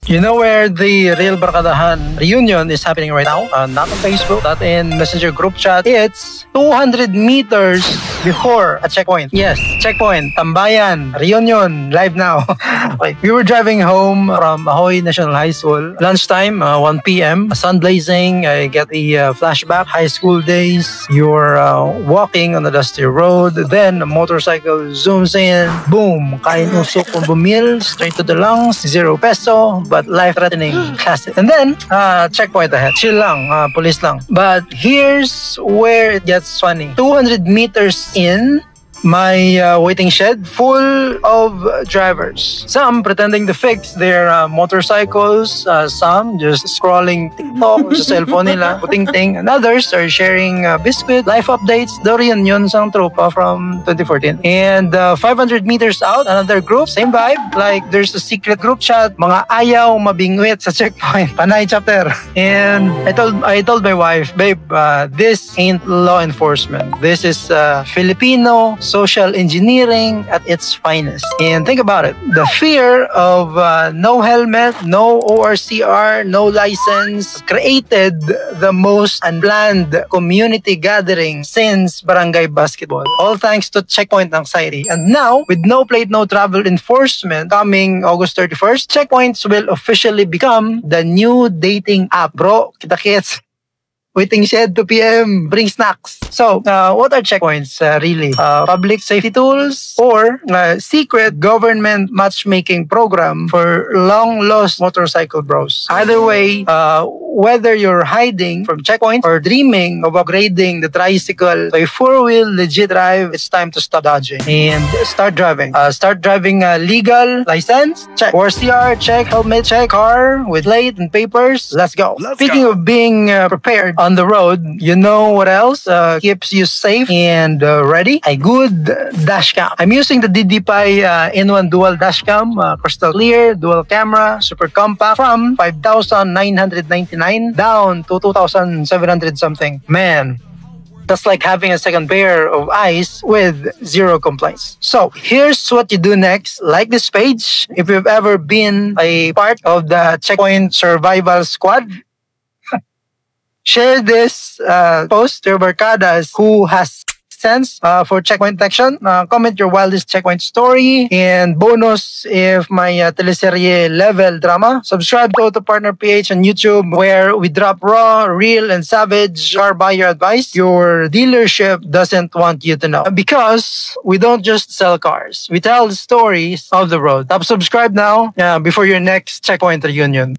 You know where the real Barkadahan reunion is happening right now? Not on Facebook, not in Messenger group chat. It's 200 meters before a checkpoint. Yes, checkpoint, Tambayan, reunion, live now. Okay. We were driving home from Ahoy National High School. Lunchtime, 1 p.m. Sun blazing. I get the flashback. High school days. You're walking on the dusty road. Then a motorcycle zooms in. Boom! Kain usok on bumil. Straight to the lungs. 0 peso. But life-threatening classic. And then, checkpoint ahead. Chill lang, police lang. But here's where it gets funny. 200 meters in, my waiting shed full of drivers. Some pretending to fix their motorcycles, some just scrolling TikTok sa cellphone nila, puting-ting, and others are sharing biscuit, life updates, the reunion sang tropa from 2014. And 500 meters out, another group, same vibe, like there's a secret group chat, mga ayaw mabingwit sa checkpoint, Panay chapter. And I told my wife, babe, this ain't law enforcement. This is Filipino social engineering at its finest. And think about it. The fear of no helmet, no ORCR, no license created the most unplanned community gathering since barangay basketball. All thanks to checkpoint anxiety. And now, with no plate, no travel enforcement coming August 31st, checkpoints will officially become the new dating app. Bro, kita-kits. Waiting shed, 2 p.m. Bring snacks. So, what are checkpoints really? Public safety tools or secret government matchmaking program for long-lost motorcycle bros? Either way, whether you're hiding from checkpoints or dreaming of upgrading the tricycle to a 4-wheel legit drive, it's time to stop dodging and start driving. Start driving legal license, check. ORCR, check. Helmet, check. Car with plate and papers, let's go. Speaking of being prepared on the road, you know what else keeps you safe and ready? A good dash cam. I'm using the DDPi in-1 dual dash cam, crystal clear, dual camera, super compact, from 5,999 down to 2,700 something. Man, that's like having a second pair of eyes with 0 complaints. So here's what you do next. Like this page if you've ever been a part of the Checkpoint Survival Squad. Share this post to your barkadas who has sense for checkpoint detection. Comment your wildest checkpoint story. And bonus if my teleserye level drama. Subscribe to Partner PH on YouTube where we drop raw, real, and savage car buyer advice your dealership doesn't want you to know. Because we don't just sell cars. We tell the stories of the road. Subscribe now before your next checkpoint reunion.